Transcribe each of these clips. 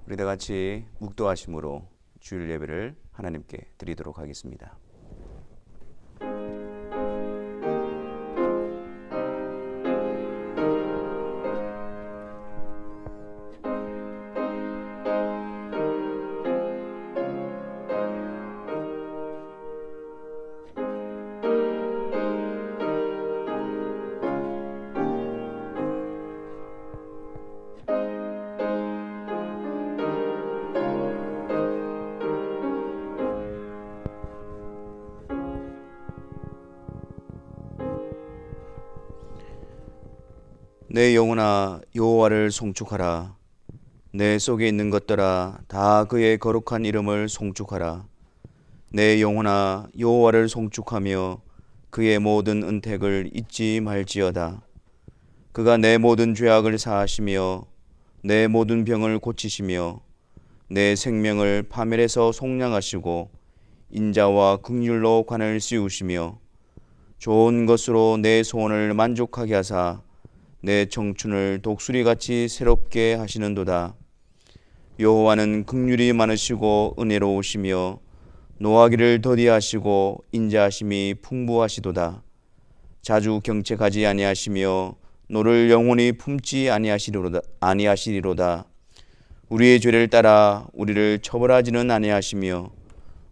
우리 다 같이 묵도하심으로 주일 예배를 하나님께 드리도록 하겠습니다. 내 영혼아 여호와를 송축하라. 내 속에 있는 것들아 다 그의 거룩한 이름을 송축하라. 내 영혼아 여호와를 송축하며 그의 모든 은택을 잊지 말지어다. 그가 내 모든 죄악을 사하시며 내 모든 병을 고치시며 내 생명을 파멸에서 속량하시고 인자와 긍휼로 관을 씌우시며 좋은 것으로 내 소원을 만족하게 하사 내 청춘을 독수리같이 새롭게 하시는도다. 여호와는 긍휼이 많으시고 은혜로우시며 노하기를 더디하시고 인자하심이 풍부하시도다. 자주 경책하지 아니하시며 노를 영원히 품지 아니하시리로다. 우리의 죄를 따라 우리를 처벌하지는 아니하시며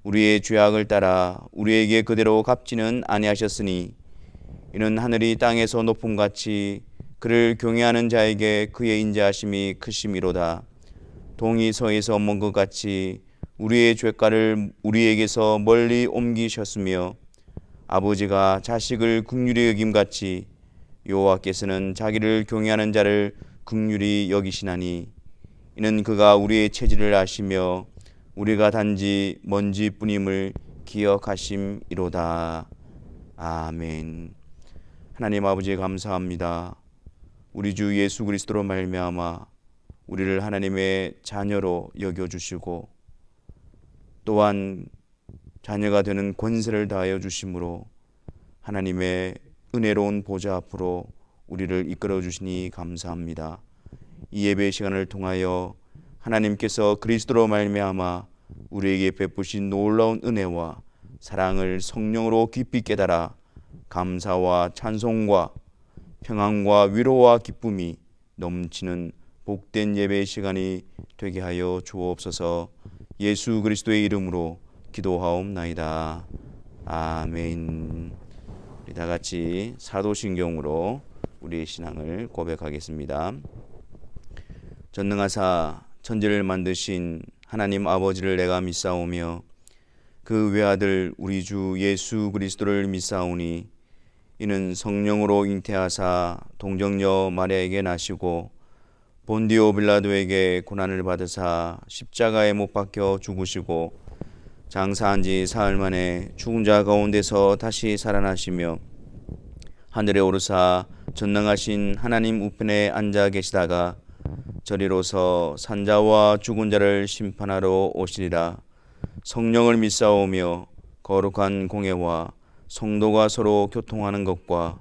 우리의 죄악을 따라 우리에게 그대로 갚지는 아니하셨으니 이는 하늘이 땅에서 높음같이 그를 경외하는 자에게 그의 인자하심이 크심이로다. 동이 서에서 먼 것 같이 우리의 죄가를 우리에게서 멀리 옮기셨으며 아버지가 자식을 긍휼히 여김같이 여호와께서는 자기를 경외하는 자를 긍휼히 여기시나니 이는 그가 우리의 체질을 아시며 우리가 단지 먼지뿐임을 기억하심이로다. 아멘. 하나님 아버지 감사합니다. 우리 주 예수 그리스도로 말미암아 우리를 하나님의 자녀로 여겨주시고 또한 자녀가 되는 권세를 다하여 주심으로 하나님의 은혜로운 보좌 앞으로 우리를 이끌어 주시니 감사합니다. 이 예배 시간을 통하여 하나님께서 그리스도로 말미암아 우리에게 베푸신 놀라운 은혜와 사랑을 성령으로 깊이 깨달아 감사와 찬송과 평안과 위로와 기쁨이 넘치는 복된 예배의 시간이 되게 하여 주옵소서. 예수 그리스도의 이름으로 기도하옵나이다. 아멘. 우리 다 같이 사도신경으로 우리의 신앙을 고백하겠습니다. 전능하사 천지를 만드신 하나님 아버지를 내가 믿사오며 그 외아들 우리 주 예수 그리스도를 믿사오니 이는 성령으로 잉태하사 동정녀 마리아에게 나시고 본디오 빌라도에게 고난을 받으사 십자가에 못 박혀 죽으시고 장사한 지 사흘 만에 죽은 자 가운데서 다시 살아나시며 하늘에 오르사 전능하신 하나님 우편에 앉아 계시다가 저리로서 산자와 죽은 자를 심판하러 오시리라. 성령을 믿사오며 거룩한 공예와 성도가 서로 교통하는 것과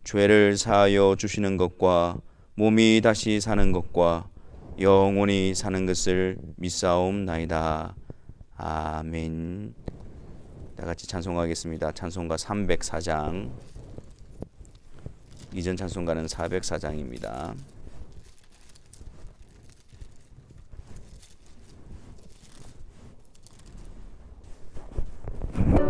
죄를 사하여 주시는 것과 몸이 다시 사는 것과 영원히 사는 것을 믿사옵나이다. 아멘. 다 같이 찬송하겠습니다. 찬송가 304장. 이전 찬송가는 404장입니다. 주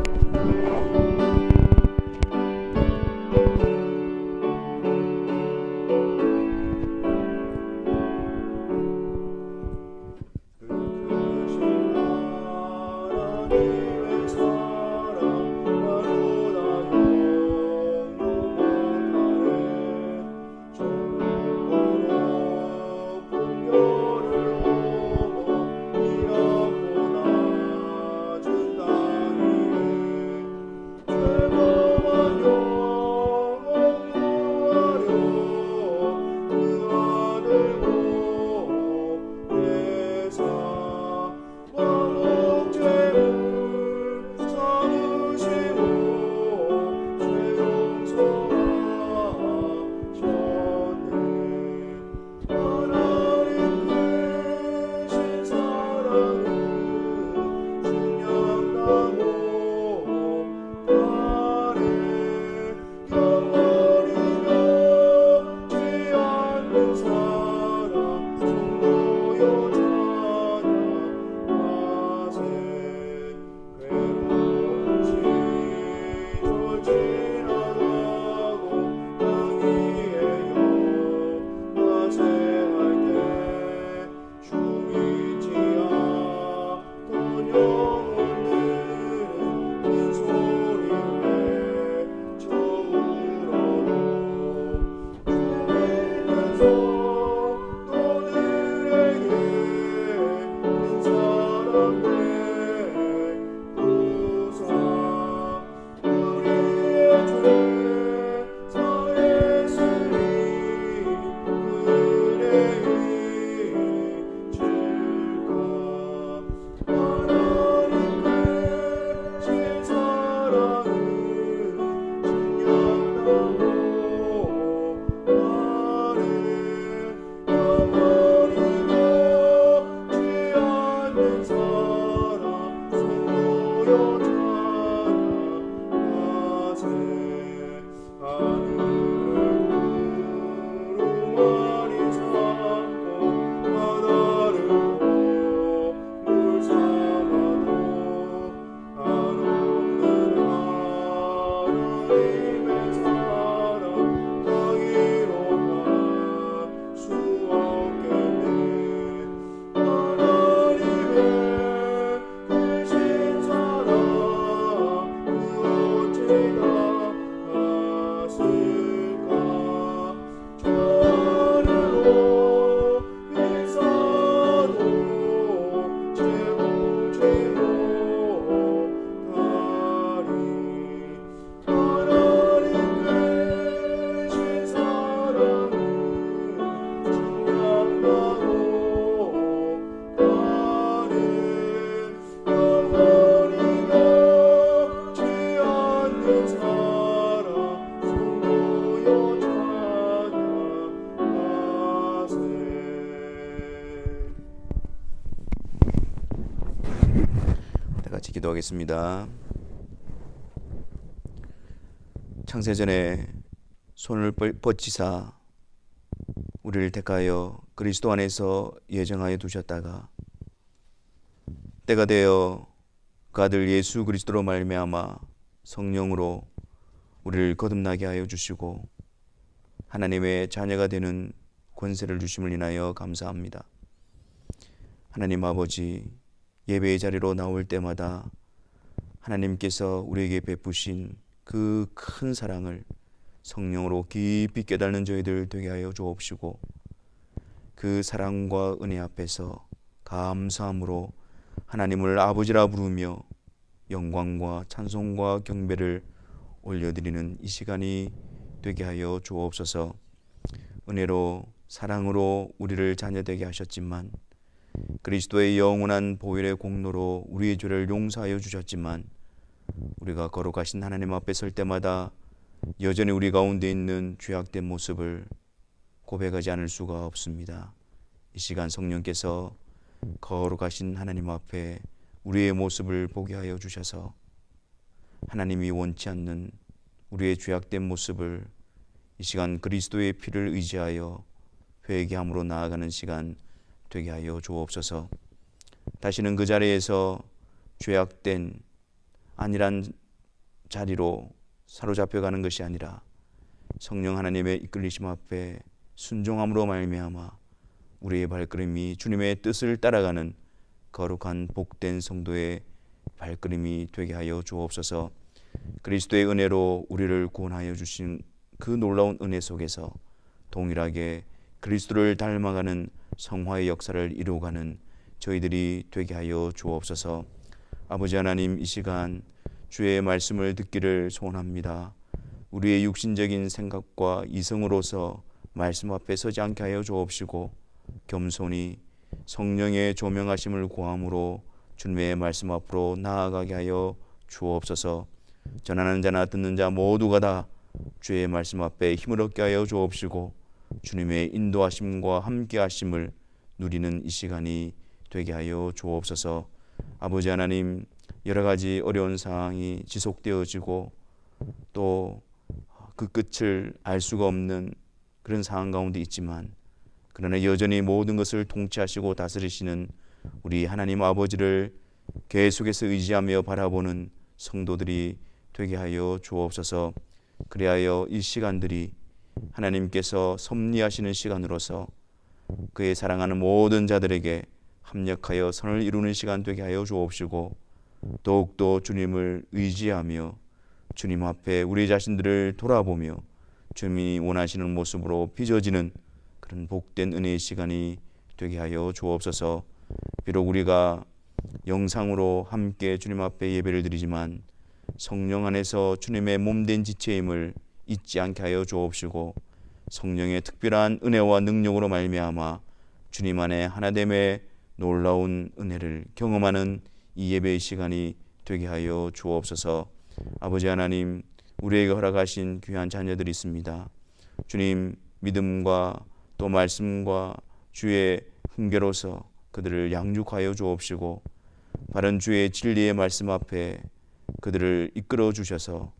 기도하겠습니다. 창세전에 손을 뻗치사 우리를 택하여 그리스도 안에서 예정하여 두셨다가 때가 되어 그 아들 예수 그리스도로 말미암아 성령으로 우리를 거듭나게 하여 주시고 하나님의 자녀가 되는 권세를 주심을 인하여 감사합니다. 하나님 아버지, 예배의 자리로 나올 때마다 하나님께서 우리에게 베푸신 그 큰 사랑을 성령으로 깊이 깨닫는 저희들 되게 하여 주옵시고 그 사랑과 은혜 앞에서 감사함으로 하나님을 아버지라 부르며 영광과 찬송과 경배를 올려드리는 이 시간이 되게 하여 주옵소서. 은혜로 사랑으로 우리를 자녀되게 하셨지만 그리스도의 영원한 보혈의 공로로 우리의 죄를 용서하여 주셨지만 우리가 거룩하신 하나님 앞에 설 때마다 여전히 우리 가운데 있는 죄악된 모습을 고백하지 않을 수가 없습니다. 이 시간 성령께서 거룩하신 하나님 앞에 우리의 모습을 보게 하여 주셔서 하나님이 원치 않는 우리의 죄악된 모습을 이 시간 그리스도의 피를 의지하여 회개함으로 나아가는 시간 되게 하여 주옵소서. 다시는 그 자리에서 죄악된 안일한 자리로 사로잡혀가는 것이 아니라 성령 하나님의 이끌리심 앞에 순종함으로 말미암아 우리의 발걸음이 주님의 뜻을 따라가는 거룩한 복된 성도의 발걸음이 되게 하여 주옵소서. 그리스도의 은혜로 우리를 구원하여 주신 그 놀라운 은혜 속에서 동일하게 그리스도를 닮아가는 성화의 역사를 이루어가는 저희들이 되게 하여 주옵소서. 아버지 하나님, 이 시간 주의 말씀을 듣기를 소원합니다. 우리의 육신적인 생각과 이성으로서 말씀 앞에 서지 않게 하여 주옵시고 겸손히 성령의 조명하심을 구함으로 주님의 말씀 앞으로 나아가게 하여 주옵소서. 전하는 자나 듣는 자 모두가 다 주의 말씀 앞에 힘을 얻게 하여 주옵시고 주님의 인도하심과 함께하심을 누리는 이 시간이 되게 하여 주옵소서. 아버지 하나님, 여러 가지 어려운 상황이 지속되어지고 또 그 끝을 알 수가 없는 그런 상황 가운데 있지만 그러나 여전히 모든 것을 통치하시고 다스리시는 우리 하나님 아버지를 계속해서 의지하며 바라보는 성도들이 되게 하여 주옵소서. 그리하여 이 시간들이 하나님께서 섭리하시는 시간으로서 그의 사랑하는 모든 자들에게 합력하여 선을 이루는 시간 되게 하여 주옵시고 더욱더 주님을 의지하며 주님 앞에 우리 자신들을 돌아보며 주님이 원하시는 모습으로 빚어지는 그런 복된 은혜의 시간이 되게 하여 주옵소서. 비록 우리가 영상으로 함께 주님 앞에 예배를 드리지만 성령 안에서 주님의 몸된 지체임을 잊지 않게 하여 주옵시고 성령의 특별한 은혜와 능력으로 말미암아 주님 안에 하나됨의 놀라운 은혜를 경험하는 이 예배의 시간이 되게 하여 주옵소서. 아버지 하나님, 우리에게 허락하신 귀한 자녀들이 있습니다. 주님, 믿음과 또 말씀과 주의 훈계로서 그들을 양육하여 주옵시고 바른 주의 진리의 말씀 앞에 그들을 이끌어 주셔서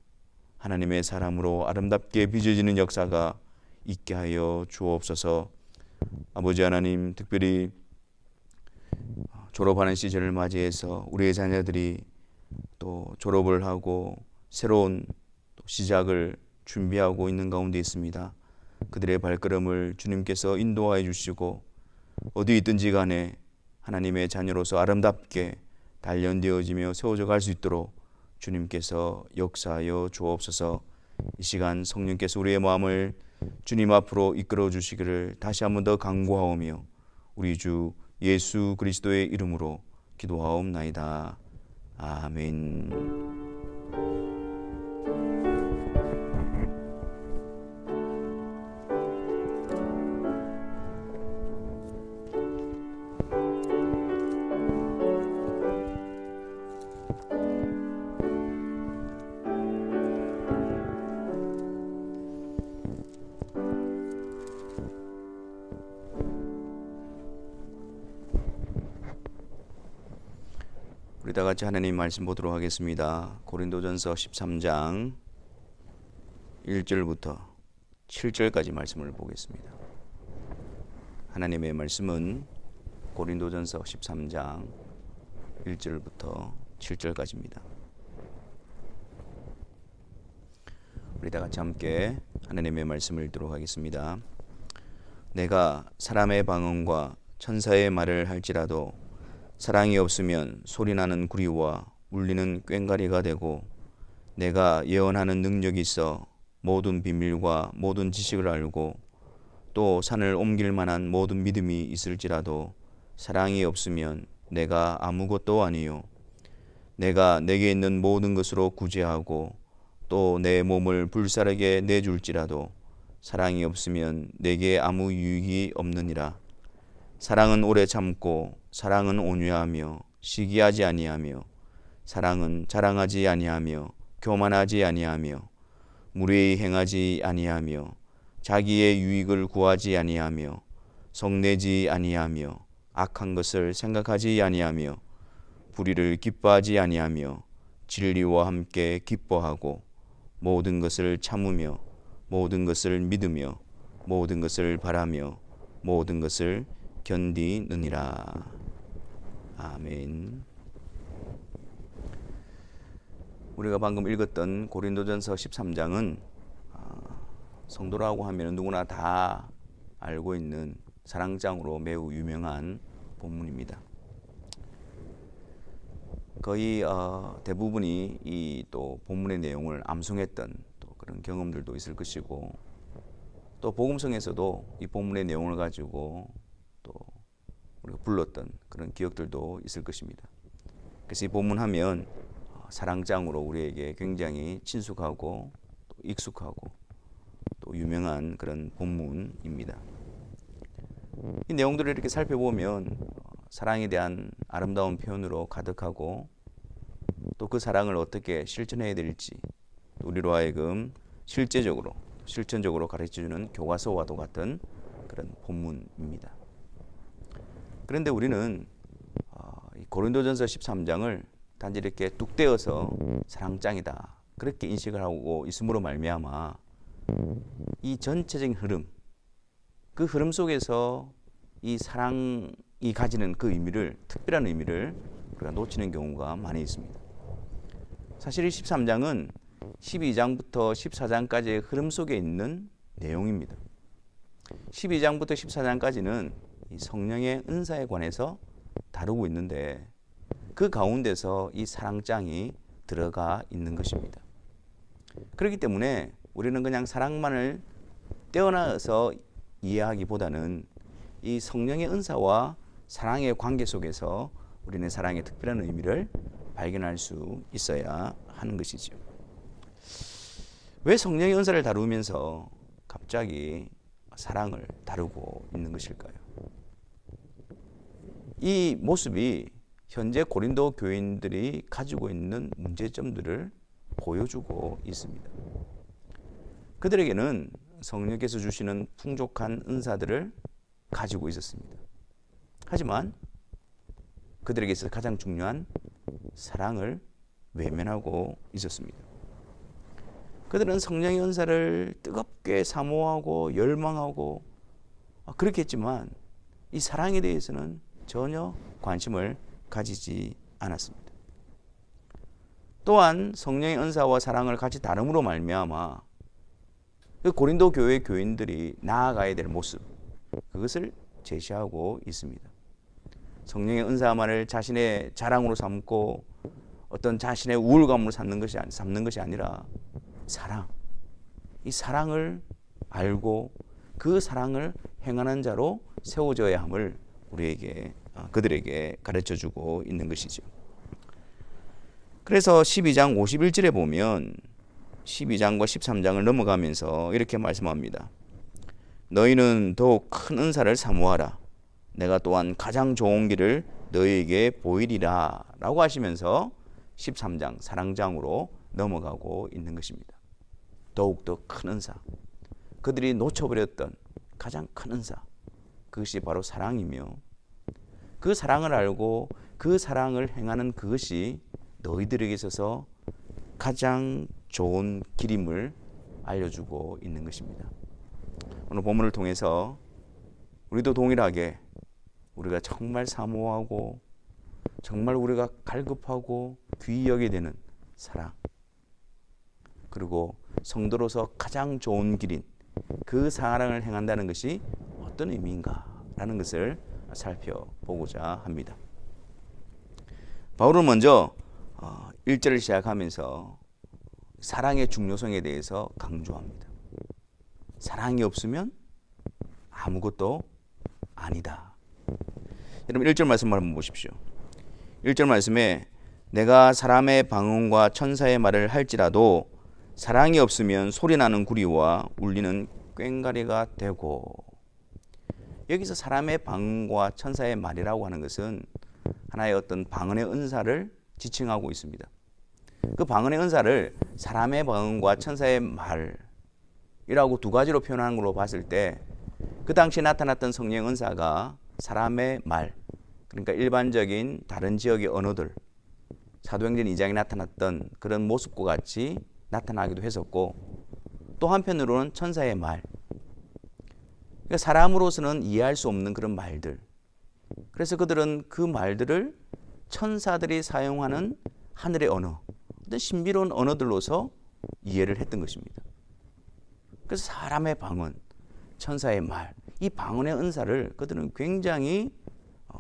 하나님의 사람으로 아름답게 빚어지는 역사가 있게 하여 주옵소서. 아버지 하나님, 특별히 졸업하는 시즌을 맞이해서 우리의 자녀들이 또 졸업을 하고 새로운 시작을 준비하고 있는 가운데 있습니다. 그들의 발걸음을 주님께서 인도하여 주시고 어디 있든지 간에 하나님의 자녀로서 아름답게 단련되어지며 세워져 갈 수 있도록 주님께서 역사하여 주옵소서. 이 시간 성령께서 우리의 마음을 주님 앞으로 이끌어 주시기를 다시 한 번 더 간구하오며 우리 주 예수 그리스도의 이름으로 기도하옵나이다. 아멘. 우리 다 같이 하나님 말씀 보도록 하겠습니다. 고린도전서 13장 1절부터 7절까지 말씀을 보겠습니다. 하나님의 말씀은 고린도전서 13장 1절부터 7절까지입니다. 우리 다 같이 함께 하나님의 말씀을 읽도록 하겠습니다. 내가 사람의 방언과 천사의 말을 할지라도 사랑이 없으면 소리나는 구리와 울리는 꽹과리가 되고, 내가 예언하는 능력이 있어 모든 비밀과 모든 지식을 알고 또 산을 옮길 만한 모든 믿음이 있을지라도 사랑이 없으면 내가 아무것도 아니요. 내가 내게 있는 모든 것으로 구제하고 또 내 몸을 불사르게 내줄지라도 사랑이 없으면 내게 아무 유익이 없느니라. 사랑은 오래 참고 사랑은 온유하며 시기하지 아니하며 사랑은 자랑하지 아니하며 교만하지 아니하며 무례히 행하지 아니하며 자기의 유익을 구하지 아니하며 성내지 아니하며 악한 것을 생각하지 아니하며 불의를 기뻐하지 아니하며 진리와 함께 기뻐하고 모든 것을 참으며 모든 것을 믿으며 모든 것을 바라며 모든 것을 견디느니라. 아멘. 우리가 방금 읽었던 고린도전서 13장은 성도라고 하면 누구나 다 알고 있는 사랑장으로 매우 유명한 본문입니다. 거의 대부분이 이 또 본문의 내용을 암송했던 또 그런 경험들도 있을 것이고, 또 복음성에서도 이 본문의 내용을 가지고 또 우리가 불렀던 그런 기억들도 있을 것입니다. 그래서 이 본문 하면 사랑장으로 우리에게 굉장히 친숙하고 또 익숙하고 또 유명한 그런 본문입니다. 이 내용들을 이렇게 살펴보면 사랑에 대한 아름다운 표현으로 가득하고, 또 그 사랑을 어떻게 실천해야 될지 우리로 하여금 실천적으로 가르쳐주는 교과서와도 같은 그런 본문입니다. 그런데 우리는 고린도전서 13장을 단지 이렇게 뚝 떼어서 사랑장이다 그렇게 인식을 하고 있음으로 말미암아 이 전체적인 흐름, 그 흐름 속에서 이 사랑이 가지는 그 의미를, 특별한 의미를 우리가 놓치는 경우가 많이 있습니다. 사실 이 13장은 12장부터 14장까지의 흐름 속에 있는 내용입니다. 12장부터 14장까지는 이 성령의 은사에 관해서 다루고 있는데, 그 가운데서 이 사랑장이 들어가 있는 것입니다. 그렇기 때문에 우리는 그냥 사랑만을 떼어놔서 이해하기보다는 이 성령의 은사와 사랑의 관계 속에서 우리는 사랑의 특별한 의미를 발견할 수 있어야 하는 것이죠. 왜 성령의 은사를 다루면서 갑자기 사랑을 다루고 있는 것일까요? 이 모습이 현재 고린도 교인들이 가지고 있는 문제점들을 보여주고 있습니다. 그들에게는 성령께서 주시는 풍족한 은사들을 가지고 있었습니다. 하지만 그들에게 있어서 가장 중요한 사랑을 외면하고 있었습니다. 그들은 성령의 은사를 뜨겁게 사모하고 열망하고 그렇게 했지만 이 사랑에 대해서는 전혀 관심을 가지지 않았습니다. 또한 성령의 은사와 사랑을 같이 다름으로 말미암아 그 고린도 교회 교인들이 나아가야 될 모습, 그것을 제시하고 있습니다. 성령의 은사만을 자신의 자랑으로 삼고 어떤 자신의 우월감으로 삼는 것이 아니라 이 사랑을 알고 그 사랑을 행하는 자로 세워져야 함을 그들에게 가르쳐주고 있는 것이죠. 그래서 12장 51절에 보면 12장과 13장을 넘어가면서 이렇게 말씀합니다. 너희는 더욱 큰 은사를 사모하라. 내가 또한 가장 좋은 길을 너희에게 보이리라 라고 하시면서 13장 사랑장으로 넘어가고 있는 것입니다. 더욱더 큰 은사, 그들이 놓쳐버렸던 가장 큰 은사, 그것이 바로 사랑이며, 그 사랑을 알고 그 사랑을 행하는 그것이 너희들에게 있어서 가장 좋은 길임을 알려주고 있는 것입니다. 오늘 본문을 통해서 우리도 동일하게 우리가 정말 사모하고 정말 우리가 갈급하고 귀히 여기게 되는 사랑, 그리고 성도로서 가장 좋은 길인 그 사랑을 행한다는 것이 어떤 의미인가라는 것을 살펴보고자 합니다. 바울은 먼저 1절을 시작하면서 사랑의 중요성에 대해서 강조합니다. 사랑이 없으면 아무것도 아니다. 여러분 1절 말씀을 한번 보십시오. 1절 말씀에 내가 사람의 방언과 천사의 말을 할지라도 사랑이 없으면 소리나는 구리와 울리는 꽹과리가 되고, 여기서 사람의 방언과 천사의 말이라고 하는 것은 하나의 어떤 방언의 은사를 지칭하고 있습니다. 그 방언의 은사를 사람의 방언과 천사의 말이라고 두 가지로 표현하는 걸로 봤을 때, 그 당시 나타났던 성령 은사가 사람의 말, 그러니까 일반적인 다른 지역의 언어들, 사도행전 2장에 나타났던 그런 모습과 같이 나타나기도 했었고, 또 한편으로는 천사의 말, 그러니까 사람으로서는 이해할 수 없는 그런 말들, 그래서 그들은 그 말들을 천사들이 사용하는 하늘의 언어, 어떤 신비로운 언어들로서 이해를 했던 것입니다. 그래서 사람의 방언, 천사의 말, 이 방언의 은사를 그들은 굉장히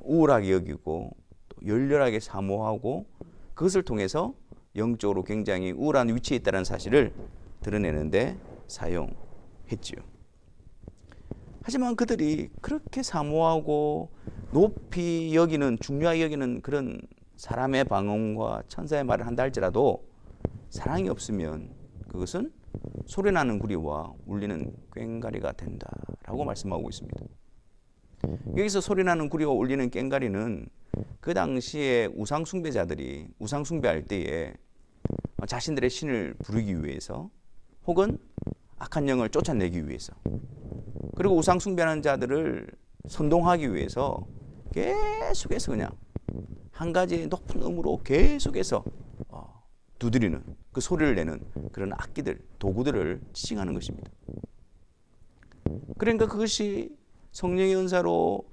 우월하게 여기고 또 열렬하게 사모하고, 그것을 통해서 영적으로 굉장히 우월한 위치에 있다는 사실을 드러내는데 사용했지요. 하지만 그들이 그렇게 사모하고 높이 여기는, 중요하게 여기는 그런 사람의 방언과 천사의 말을 한다 할지라도 사랑이 없으면 그것은 소리나는 구리와 울리는 꽹과리가 된다라고 말씀하고 있습니다. 여기서 소리나는 구리와 울리는 꽹과리는 그 당시에 우상 숭배자들이 우상 숭배할 때에 자신들의 신을 부르기 위해서, 혹은 악한 영을 쫓아내기 위해서, 그리고 우상 숭배하는 자들을 선동하기 위해서 계속해서 그냥 한 가지 높은 음으로 계속해서 두드리는, 그 소리를 내는 그런 악기들, 도구들을 지칭하는 것입니다. 그러니까 그것이 성령의 은사로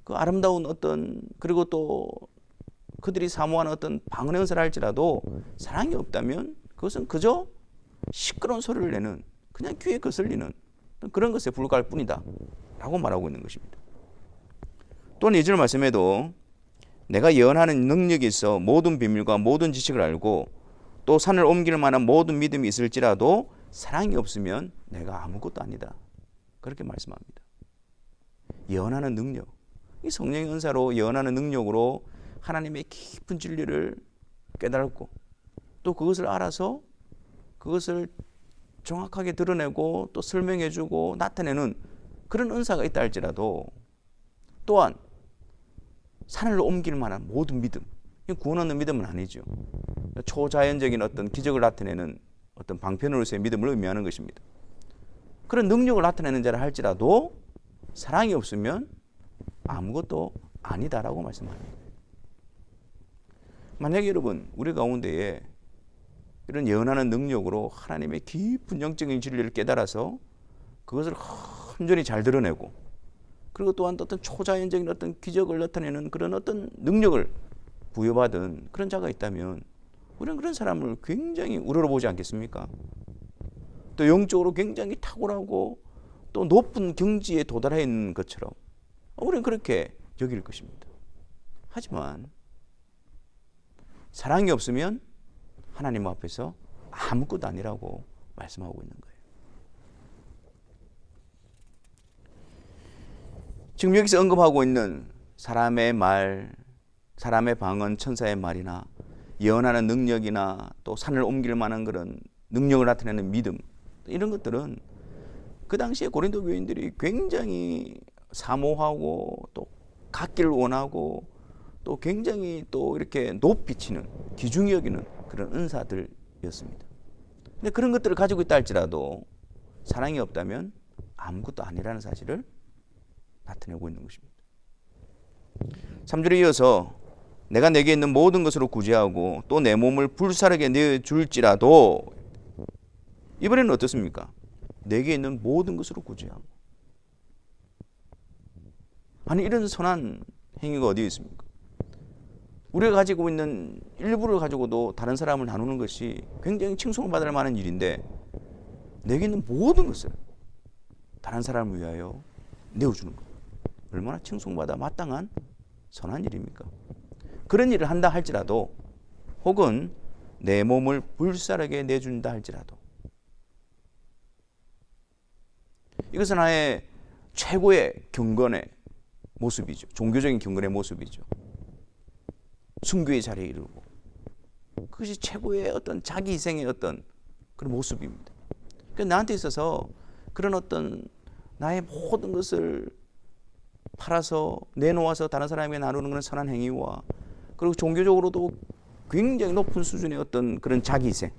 그 아름다운 어떤, 그리고 또 그들이 사모하는 어떤 방언의 은사를 할지라도 사랑이 없다면 그것은 그저 시끄러운 소리를 내는, 그냥 귀에 거슬리는 그런 것에 불과할 뿐이다 라고 말하고 있는 것입니다. 또한 2절 말씀에도 내가 예언하는 능력이 있어 모든 비밀과 모든 지식을 알고 또 산을 옮길 만한 모든 믿음이 있을지라도 사랑이 없으면 내가 아무것도 아니다, 그렇게 말씀합니다. 예언하는 능력, 이 성령의 은사로 예언하는 능력으로 하나님의 깊은 진리를 깨달고 또 그것을 알아서 그것을 정확하게 드러내고 또 설명해주고 나타내는 그런 은사가 있다 할지라도, 또한 산을 옮길 만한 모든 믿음, 구원 얻는 믿음은 아니죠. 초자연적인 어떤 기적을 나타내는 어떤 방편으로서의 믿음을 의미하는 것입니다. 그런 능력을 나타내는 자를 할지라도 사랑이 없으면 아무것도 아니다라고 말씀합니다. 만약에 여러분 우리 가운데에 이런 예언하는 능력으로 하나님의 깊은 영적인 진리를 깨달아서 그것을 온전히 잘 드러내고, 그리고 또한 어떤 초자연적인 어떤 기적을 나타내는 그런 어떤 능력을 부여받은 그런 자가 있다면 우리는 그런 사람을 굉장히 우러러보지 않겠습니까? 또 영적으로 굉장히 탁월하고 또 높은 경지에 도달해 있는 것처럼 우리는 그렇게 여길 것입니다. 하지만 사랑이 없으면 하나님 앞에서 아무것도 아니라고 말씀하고 있는 거예요. 지금 여기서 언급하고 있는 사람의 말, 사람의 방언, 천사의 말이나 예언하는 능력이나 또 산을 옮길 만한 그런 능력을 나타내는 믿음, 이런 것들은 그 당시에 고린도 교인들이 굉장히 사모하고 또 갖기를 원하고 또 굉장히 또 이렇게 높이 치는, 귀중히 여기는 그런 은사들이었습니다. 근데 그런 것들을 가지고 있다 할지라도 사랑이 없다면 아무것도 아니라는 사실을 나타내고 있는 것입니다. 3절에 이어서 내가 내게 있는 모든 것으로 구제하고 또 내 몸을 불사르게 내줄지라도 이번에는 어떻습니까? 내게 있는 모든 것으로 구제하고. 아니 이런 선한 행위가 어디에 있습니까? 우리가 가지고 있는 일부를 가지고도 다른 사람을 나누는 것이 굉장히 칭송을 받을 만한 일인데 내게 있는 모든 것을 다른 사람을 위하여 내어주는 것, 얼마나 칭송받아 마땅한 선한 일입니까? 그런 일을 한다 할지라도, 혹은 내 몸을 불사르게 내준다 할지라도, 이것은 하나의 최고의 경건의 모습이죠. 종교적인 경건의 모습이죠. 순교의 자리에 이르고, 그것이 최고의 어떤 자기 희생의 어떤 그런 모습입니다. 그러니까 나한테 있어서 그런 어떤 나의 모든 것을 팔아서 내놓아서 다른 사람에게 나누는 그런 선한 행위와, 그리고 종교적으로도 굉장히 높은 수준의 어떤 그런 자기 희생,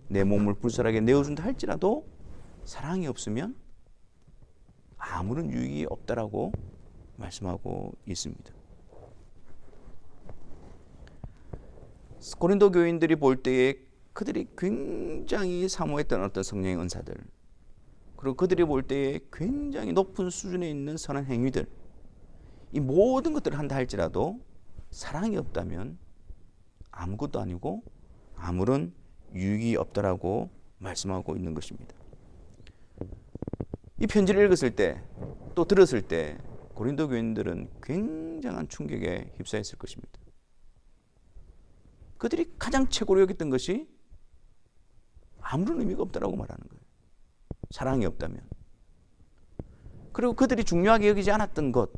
내 몸을 불사르게 내어준다 할지라도 사랑이 없으면 아무런 유익이 없다라고 말씀하고 있습니다. 고린도 교인들이 볼 때에 그들이 굉장히 사모했던 어떤 성령의 은사들, 그리고 그들이 볼 때에 굉장히 높은 수준에 있는 선한 행위들, 이 모든 것들을 한다 할지라도 사랑이 없다면 아무것도 아니고 아무런 유익이 없다라고 말씀하고 있는 것입니다. 이 편지를 읽었을 때, 또 들었을 때 고린도 교인들은 굉장한 충격에 휩싸였을 것입니다. 그들이 가장 최고로 여겼던 것이 아무런 의미가 없다라고 말하는 거예요. 사랑이 없다면. 그리고 그들이 중요하게 여기지 않았던 것,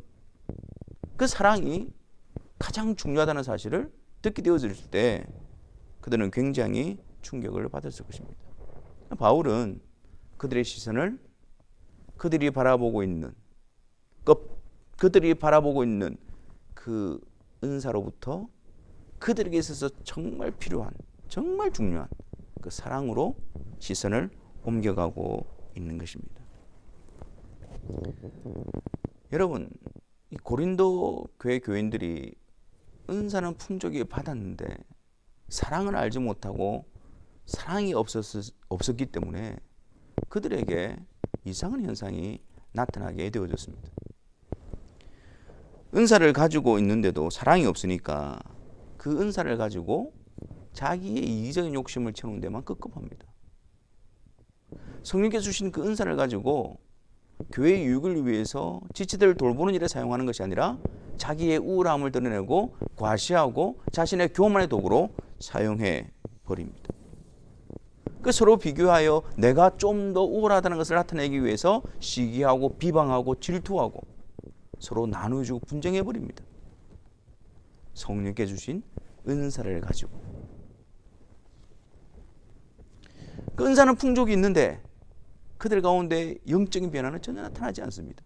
그 사랑이 가장 중요하다는 사실을 듣게 되어질 때 그들은 굉장히 충격을 받았을 것입니다. 바울은 그들의 시선을 그들이 바라보고 있는 그 은사로부터 그들에게 있어서 정말 필요한, 정말 중요한 그 사랑으로 시선을 옮겨가고 있는 것입니다. 여러분, 이 고린도 교회 교인들이 은사는 풍족히 받았는데 사랑을 알지 못하고 사랑이 없었기 때문에 그들에게 이상한 현상이 나타나게 되어졌습니다. 은사를 가지고 있는데도 사랑이 없으니까 그 은사를 가지고 자기의 이기적인 욕심을 채우는 데만 급급합니다. 성령께서 주신 그 은사를 가지고 교회의 유익을 위해서 지체들을 돌보는 일에 사용하는 것이 아니라 자기의 우울함을 드러내고 과시하고 자신의 교만의 도구로 사용해 버립니다. 그 서로 비교하여 내가 좀 더 우월하다는 것을 나타내기 위해서 시기하고 비방하고 질투하고 서로 나누어주고 분쟁해 버립니다. 성령께 주신 은사를 가지고. 그 은사는 풍족이 있는데 그들 가운데 영적인 변화는 전혀 나타나지 않습니다.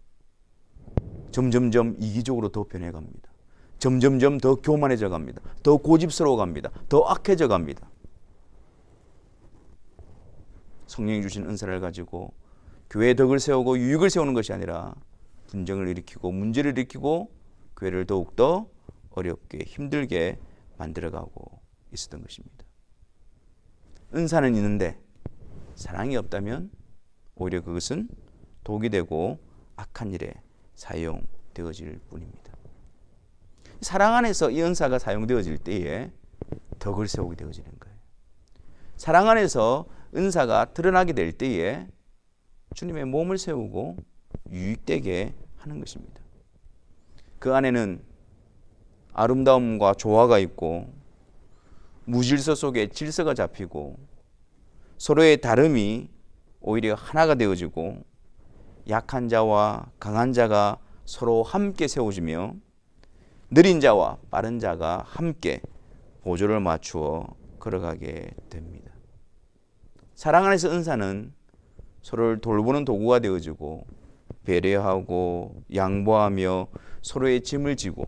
점점점 이기적으로 더 변해갑니다. 점점점 더 교만해져 갑니다. 더 고집스러워 갑니다. 더 악해져 갑니다. 성령이 주신 은사를 가지고 교회의 덕을 세우고 유익을 세우는 것이 아니라 분쟁을 일으키고 문제를 일으키고 교회를 더욱더 어렵게 힘들게 만들어가고 있었던 것입니다. 은사는 있는데 사랑이 없다면 오히려 그것은 독이 되고 악한 일에 사용되어질 뿐입니다. 사랑 안에서 이 은사가 사용되어질 때에 덕을 세우게 되어지는 거예요. 사랑 안에서 은사가 드러나게 될 때에 주님의 몸을 세우고 유익되게 하는 것입니다. 그 안에는 아름다움과 조화가 있고 무질서 속에 질서가 잡히고 서로의 다름이 오히려 하나가 되어지고 약한 자와 강한 자가 서로 함께 세워지며 느린 자와 빠른 자가 함께 보조를 맞추어 걸어가게 됩니다. 사랑 안에서 은사는 서로를 돌보는 도구가 되어지고 배려하고 양보하며 서로의 짐을 지고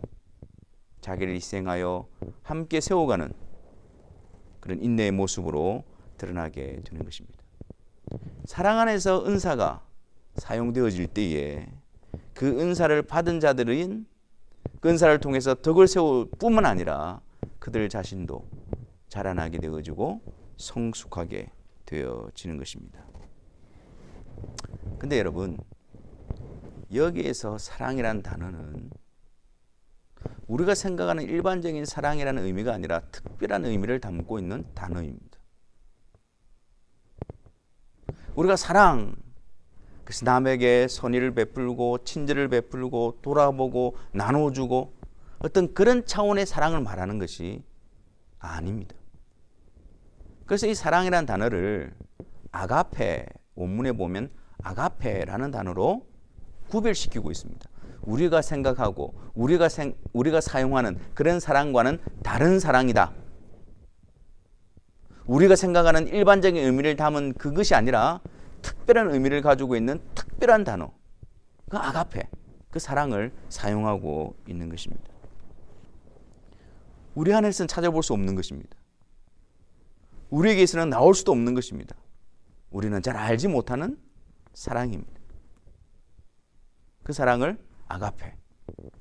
자기를 희생하여 함께 세워가는 그런 인내의 모습으로 드러나게 되는 것입니다. 사랑 안에서 은사가 사용되어질 때에 그 은사를 받은 자들은 그 은사를 통해서 덕을 세울 뿐만 아니라 그들 자신도 자라나게 되어지고 성숙하게 되어지는 것입니다. 근데 여러분, 여기에서 사랑이라는 단어는 우리가 생각하는 일반적인 사랑이라는 의미가 아니라 특별한 의미를 담고 있는 단어입니다. 우리가 사랑, 그래서 남에게 선의를 베풀고 친절을 베풀고 돌아보고 나눠주고 어떤 그런 차원의 사랑을 말하는 것이 아닙니다. 그래서 이 사랑이라는 단어를 아가페, 원문에 보면 아가페라는 단어로 구별시키고 있습니다. 우리가 생각하고 우리가 사용하는 그런 사랑과는 다른 사랑이다. 우리가 생각하는 일반적인 의미를 담은 그것이 아니라 특별한 의미를 가지고 있는 특별한 단어, 그 아가페, 그 사랑을 사용하고 있는 것입니다. 우리 안에서는 찾아볼 수 없는 것입니다. 우리에게서는 나올 수도 없는 것입니다. 우리는 잘 알지 못하는 사랑입니다. 그 사랑을 아가페,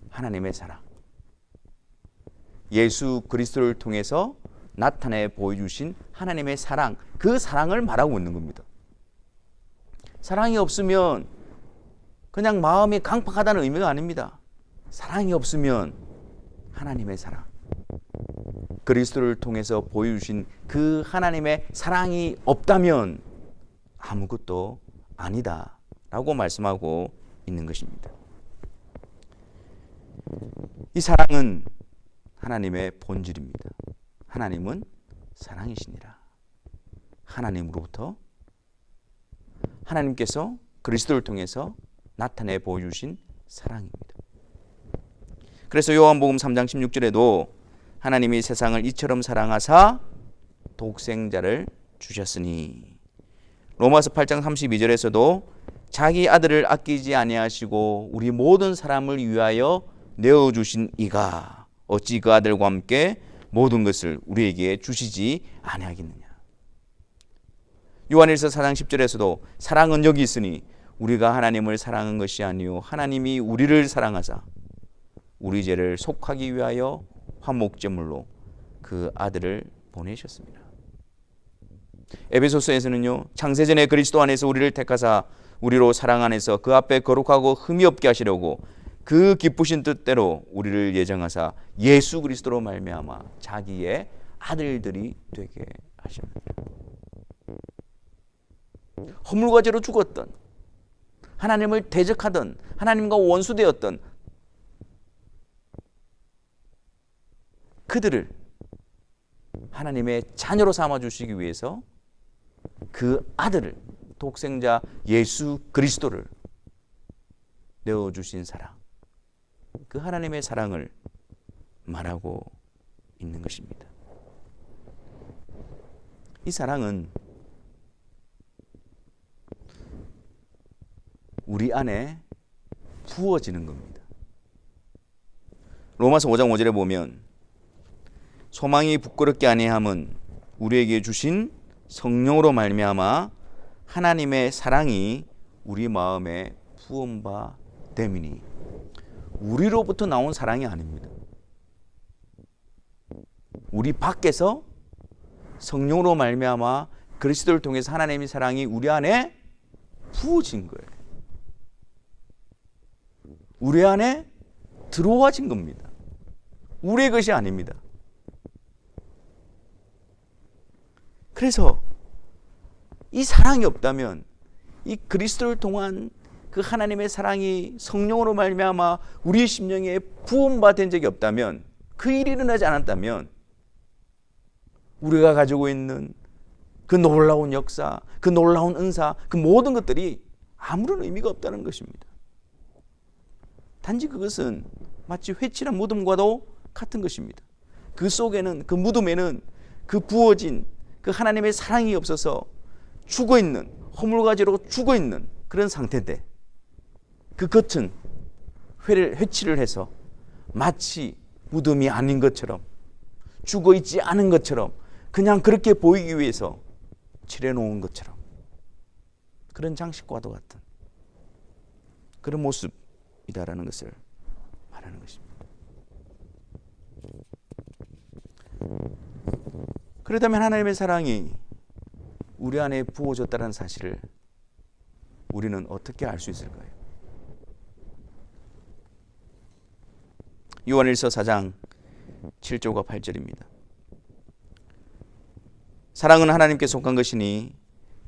하나님의 사랑, 예수 그리스도를 통해서 나타내 보여주신 하나님의 사랑, 그 사랑을 말하고 있는 겁니다. 사랑이 없으면 그냥 마음이 강팍하다는 의미가 아닙니다. 사랑이 없으면 하나님의 사랑, 그리스도를 통해서 보여주신 그 하나님의 사랑이 없다면 아무것도 아니다 라고 말씀하고 있는 것입니다. 이 사랑은 하나님의 본질입니다. 하나님은 사랑이시니라. 하나님으로부터 하나님께서 그리스도를 통해서 나타내 보여주신 사랑입니다. 그래서 요한복음 3장 16절에도 하나님이 세상을 이처럼 사랑하사 독생자를 주셨으니, 로마서 8장 32절에서도 자기 아들을 아끼지 아니하시고 우리 모든 사람을 위하여 내어주신 이가 어찌 그 아들과 함께 모든 것을 우리에게 주시지 아니하겠느냐. 요한일서 4장 10절에서도 사랑은 여기 있으니 우리가 하나님을 사랑한 것이 아니요 하나님이 우리를 사랑하사 우리 죄를 속하기 위하여 화목제물로 그 아들을 보내셨습니다. 에베소서에서는요, 창세전에 그리스도 안에서 우리를 택하사 우리로 사랑 안에서 그 앞에 거룩하고 흠이 없게 하시려고 그 기쁘신 뜻대로 우리를 예정하사 예수 그리스도로 말미암아 자기의 아들들이 되게 하십니다. 허물과제로 죽었던, 하나님을 대적하던, 하나님과 원수되었던 그들을 하나님의 자녀로 삼아주시기 위해서 그 아들을, 독생자 예수 그리스도를 내어주신 사랑, 그 하나님의 사랑을 말하고 있는 것입니다. 이 사랑은 우리 안에 부어지는 겁니다. 로마서 5장 5절에 보면 소망이 부끄럽게 아니함은 우리에게 주신 성령으로 말미암아 하나님의 사랑이 우리 마음에 부은 바 됨이니, 우리로부터 나온 사랑이 아닙니다. 우리 밖에서 성령으로 말미암아 그리스도를 통해서 하나님의 사랑이 우리 안에 부어진 거예요. 우리 안에 들어와진 겁니다. 우리의 것이 아닙니다. 그래서 이 사랑이 없다면, 이 그리스도를 통한 그 하나님의 사랑이 성령으로 말미암아 우리의 심령에 부음받은 적이 없다면, 그 일이 일어나지 않았다면 우리가 가지고 있는 그 놀라운 역사, 그 놀라운 은사, 그 모든 것들이 아무런 의미가 없다는 것입니다. 단지 그것은 마치 회칠한 무덤과도 같은 것입니다. 그 속에는, 그 무덤에는 그 부어진 그 하나님의 사랑이 없어서 죽어있는, 허물가지로 죽어있는 그런 상태인데, 그 겉은 회칠을 해서 마치 무덤이 아닌 것처럼, 죽어있지 않은 것처럼, 그냥 그렇게 보이기 위해서 칠해놓은 것처럼, 그런 장식과도 같은 그런 모습이다라는 것을 말하는 것입니다. 그렇다면 하나님의 사랑이 우리 안에 부어졌다는 사실을 우리는 어떻게 알 수 있을까요? 요한일서 4장 7절과 8절입니다. 사랑은 하나님께 속한 것이니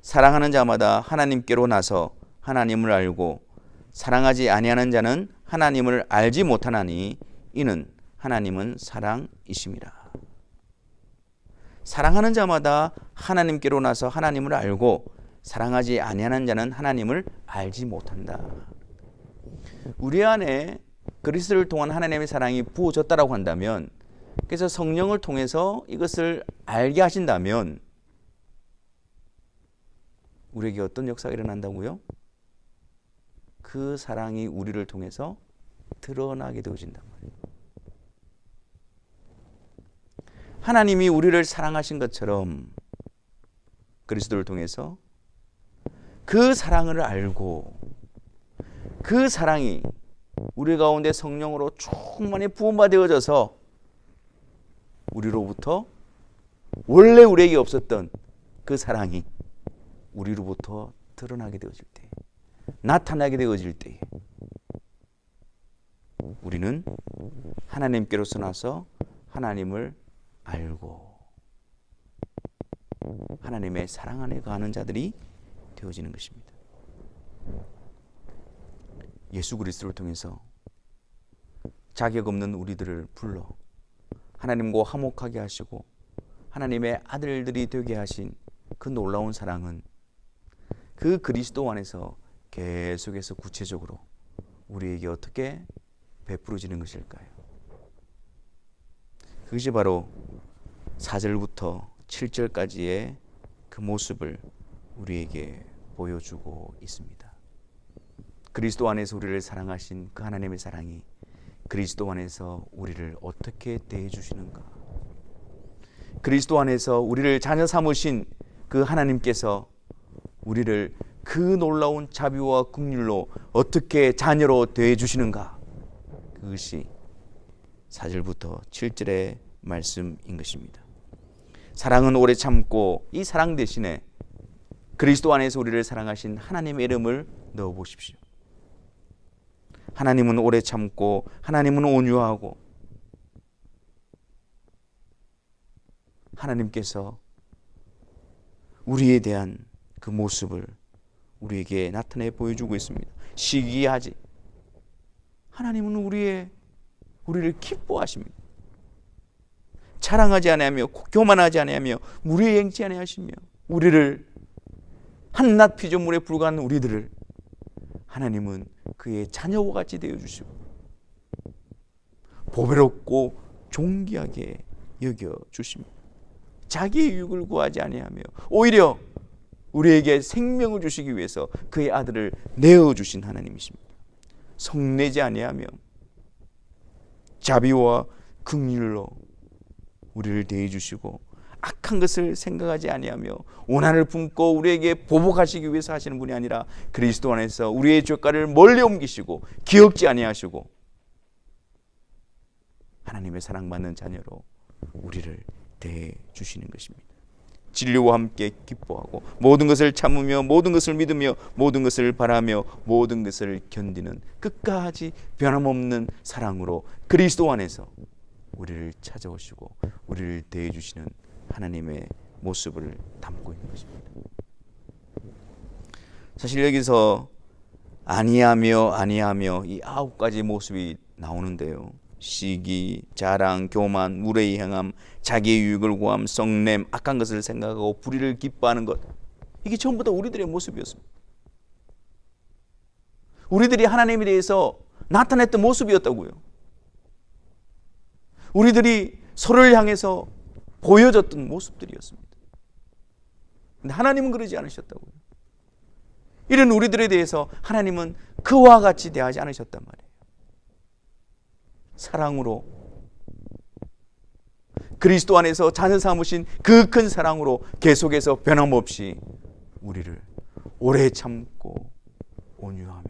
사랑하는 자마다 하나님께로 나서 하나님을 알고 사랑하지 아니하는 자는 하나님을 알지 못하나니 이는 하나님은 사랑이심이라. 사랑하는 자마다 하나님께로 나서 하나님을 알고 사랑하지 아니하는 자는 하나님을 알지 못한다. 우리 안에 그리스도를 통한 하나님의 사랑이 부어졌다라고 한다면, 그래서 성령을 통해서 이것을 알게 하신다면 우리에게 어떤 역사가 일어난다고요? 그 사랑이 우리를 통해서 드러나게 되어진단 말이에요. 하나님이 우리를 사랑하신 것처럼 그리스도를 통해서 그 사랑을 알고 그 사랑이 우리 가운데 성령으로 충만히 부음받아져서 우리로부터 원래 우리에게 없었던 그 사랑이 우리로부터 드러나게 되어질 때, 나타나게 되어질 때 우리는 하나님께로서 나서 하나님을 알고 하나님의 사랑 안에 거하는 자들이 되어지는 것입니다. 예수 그리스도를 통해서 자격 없는 우리들을 불러 하나님과 화목하게 하시고 하나님의 아들들이 되게 하신 그 놀라운 사랑은 그 그리스도 안에서 계속해서 구체적으로 우리에게 어떻게 베풀어지는 것일까요? 그것이 바로 4절부터 7절까지의 그 모습을 우리에게 보여주고 있습니다. 그리스도 안에서 우리를 사랑하신 그 하나님의 사랑이 그리스도 안에서 우리를 어떻게 대해 주시는가? 그리스도 안에서 우리를 자녀 삼으신 그 하나님께서 우리를 그 놀라운 자비와 긍휼로 어떻게 자녀로 대해 주시는가? 그것이 4절부터 7절의 말씀인 것입니다. 사랑은 오래 참고 이 사랑 대신에 그리스도 안에서 우리를 사랑하신 하나님의 이름을 넣어 보십시오. 하나님은 오래 참고 하나님은 온유하고 하나님께서 우리에 대한 그 모습을 우리에게 나타내 보여주고 있습니다. 시기하지. 하나님은 우리를 기뻐하십니다. 자랑하지 아니하며 교만하지 아니하며 무리에 행치 아니하시며 우리를 한낱 피조물에 불과한 우리들을 하나님은 그의 자녀와 같이 되어주시고 보배롭고 존귀하게 여겨주십니다. 자기의 유익을 구하지 아니하며 오히려 우리에게 생명을 주시기 위해서 그의 아들을 내어주신 하나님이십니다. 성내지 아니하며 자비와 긍휼로 우리를 대해주시고 악한 것을 생각하지 아니하며 원한을 품고 우리에게 보복하시기 위해서 하시는 분이 아니라 그리스도 안에서 우리의 죄가를 멀리 옮기시고 기억지 아니하시고 하나님의 사랑받는 자녀로 우리를 대해주시는 것입니다. 진리와 함께 기뻐하고 모든 것을 참으며 모든 것을 믿으며 모든 것을 바라며 모든 것을 견디는 끝까지 변함없는 사랑으로 그리스도 안에서 우리를 찾아오시고 우리를 대해주시는 하나님의 모습을 담고 있는 것입니다. 사실 여기서 아니하며 이 9가지 모습이 나오는데요. 시기, 자랑, 교만, 무례히 행함, 자기의 유익을 구함, 성냄, 악한 것을 생각하고 불의를 기뻐하는 것, 이게 전부 다 우리들의 모습이었습니다. 우리들이 하나님에 대해서 나타냈던 모습이었다고요. 우리들이 서로를 향해서 보여줬던 모습들이었습니다. 근데 하나님은 그러지 않으셨다고요. 이런 우리들에 대해서 하나님은 그와 같이 대하지 않으셨단 말이에요. 사랑으로 그리스도 안에서 자녀 삼으신 그 큰 사랑으로 계속해서 변함없이 우리를 오래 참고 온유하며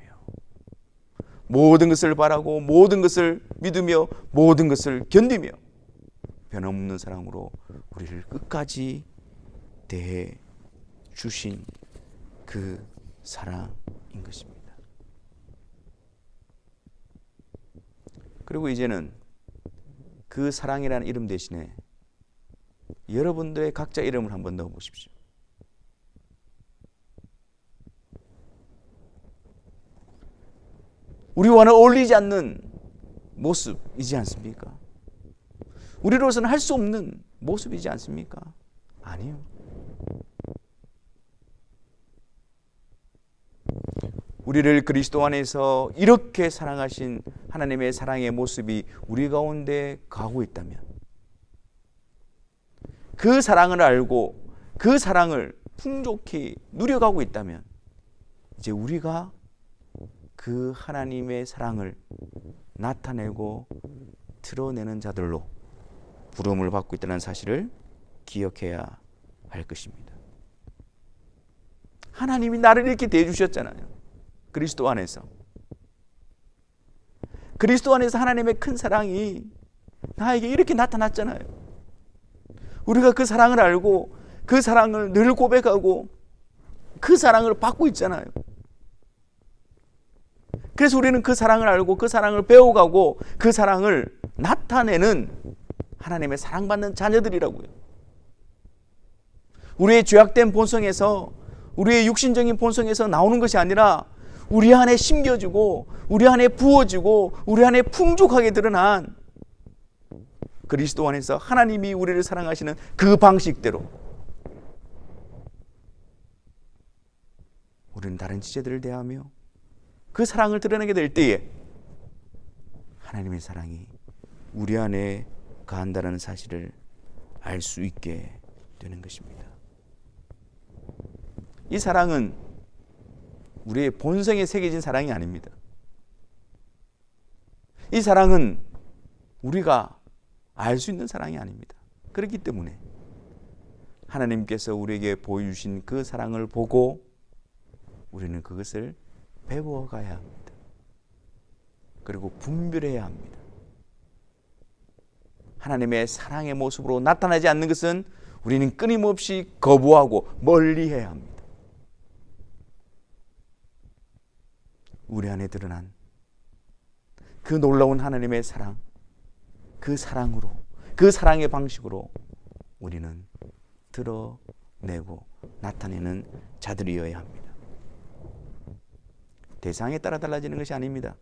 모든 것을 바라고 모든 것을 믿으며 모든 것을 견디며 변함없는 사랑으로 우리를 끝까지 대해 주신 그 사랑인 것입니다. 그리고 이제는 그 사랑이라는 이름 대신에 여러분들의 각자 이름을 한번 넣어 보십시오. 우리와는 어울리지 않는 모습이지 않습니까? 우리로서는 할 수 없는 모습이지 않습니까? 아니요. 우리를 그리스도 안에서 이렇게 사랑하신 하나님의 사랑의 모습이 우리 가운데 가고 있다면, 그 사랑을 알고 그 사랑을 풍족히 누려가고 있다면, 이제 우리가 그 하나님의 사랑을 나타내고 드러내는 자들로 부름을 받고 있다는 사실을 기억해야 할 것입니다. 하나님이 나를 이렇게 대해주셨잖아요. 그리스도 안에서. 그리스도 안에서 하나님의 큰 사랑이 나에게 이렇게 나타났잖아요. 우리가 그 사랑을 알고 그 사랑을 늘 고백하고 그 사랑을 받고 있잖아요. 그래서 우리는 그 사랑을 알고 그 사랑을 배워가고 그 사랑을 나타내는 하나님의 사랑받는 자녀들이라고요. 우리의 죄악된 본성에서, 우리의 육신적인 본성에서 나오는 것이 아니라 우리 안에 심겨지고 우리 안에 부어지고 우리 안에 풍족하게 드러난 그리스도 안에서 하나님이 우리를 사랑하시는 그 방식대로 우리는 다른 지체들을 대하며 그 사랑을 드러내게 될 때에 하나님의 사랑이 우리 안에 가한다는 사실을 알 수 있게 되는 것입니다. 이 사랑은 우리의 본성에 새겨진 사랑이 아닙니다. 이 사랑은 우리가 알 수 있는 사랑이 아닙니다. 그렇기 때문에 하나님께서 우리에게 보여주신 그 사랑을 보고 우리는 그것을 배워가야 합니다. 그리고 분별해야 합니다. 하나님의 사랑의 모습으로 나타나지 않는 것은 우리는 끊임없이 거부하고 멀리해야 합니다. 우리 안에 드러난 그 놀라운 하나님의 사랑, 그 사랑으로, 그 사랑의 방식으로 우리는 드러내고 나타내는 자들이어야 합니다. 대상에 따라 달라지는 것이 아닙니다.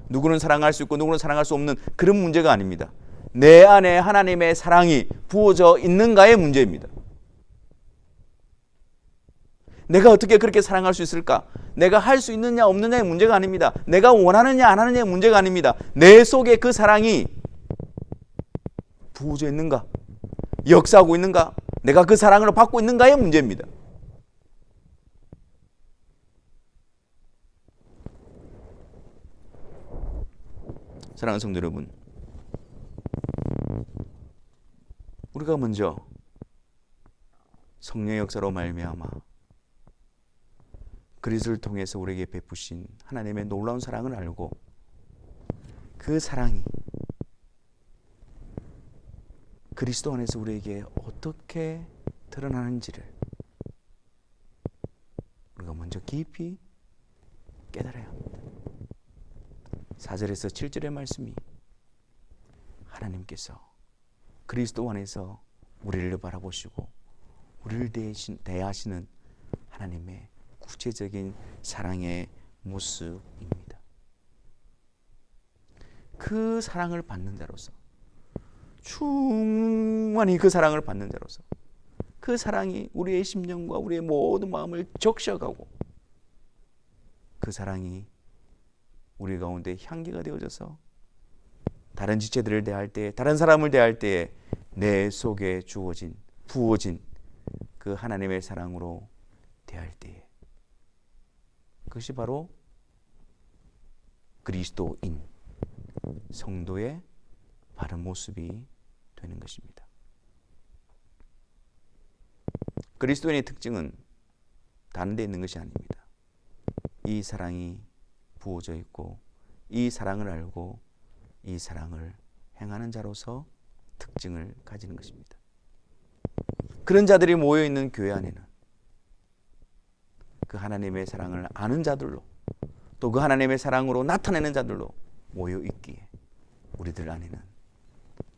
누구는 사랑할 수 있고 누구는 사랑할 수 없는 그런 문제가 아닙니다. 내 안에 하나님의 사랑이 부어져 있는가의 문제입니다. 내가 어떻게 그렇게 사랑할 수 있을까? 내가 할 수 있느냐 없느냐의 문제가 아닙니다. 내가 원하느냐 안 하느냐의 문제가 아닙니다. 내 속에 그 사랑이 부어져 있는가? 역사하고 있는가? 내가 그 사랑을 받고 있는가의 문제입니다. 사랑하는 성도 여러분, 우리가 먼저 성령의 역사로 말미암아 그리스도를 통해서 우리에게 베푸신 하나님의 놀라운 사랑을 알고 그 사랑이 그리스도 안에서 우리에게 어떻게 드러나는지를 우리가 먼저 깊이 깨달아야 합니다. 4절에서 7절의 말씀이 하나님께서 그리스도 안에서 우리를 바라보시고 우리를 대하시는 하나님의 구체적인 사랑의 모습입니다. 그 사랑을 받는 자로서, 충만히 그 사랑을 받는 자로서 그 사랑이 우리의 심령과 우리의 모든 마음을 적셔가고 그 사랑이 우리 가운데 향기가 되어져서 다른 지체들을 대할 때, 다른 사람을 대할 때에 내 속에 주어진, 부어진 그 하나님의 사랑으로 대할 때에 그것이 바로 그리스도인 성도의 바른 모습이 되는 것입니다. 그리스도인의 특징은 다른 데 있는 것이 아닙니다. 이 사랑이 부어져 있고 이 사랑을 알고 이 사랑을 행하는 자로서 특징을 가지는 것입니다. 그런 자들이 모여있는 교회 안에는 그 하나님의 사랑을 아는 자들로, 또 그 하나님의 사랑으로 나타내는 자들로 모여있기에 우리들 안에는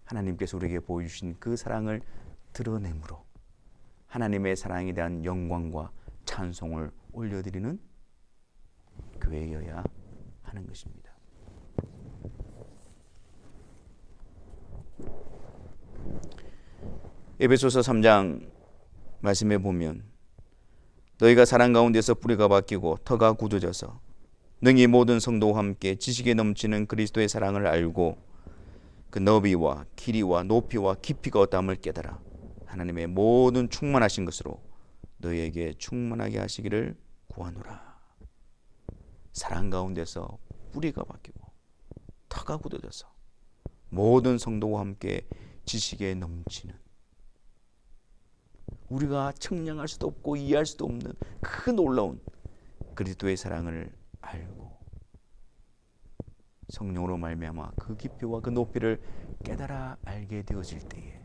하나님께서 우리에게 보여주신 그 사랑을 드러내므로 하나님의 사랑에 대한 영광과 찬송을 올려드리는 교회여야 하는 것입니다. 에베소서 3장 말씀에 보면 너희가 사랑 가운데서 뿌리가 바뀌고 터가 굳어져서 능히 모든 성도와 함께 지식에 넘치는 그리스도의 사랑을 알고 그 너비와 길이와 높이와 깊이가 어떠함을 깨달아 하나님의 모든 충만하신 것으로 너희에게 충만하게 하시기를 구하노라. 사랑 가운데서 뿌리가 바뀌고 터가 굳어져서 모든 성도와 함께 지식에 넘치는, 우리가 측량할 수도 없고 이해할 수도 없는 그 놀라운 그리스도의 사랑을 알고 성령으로 말미암아 그 깊이와 그 높이를 깨달아 알게 되어질 때에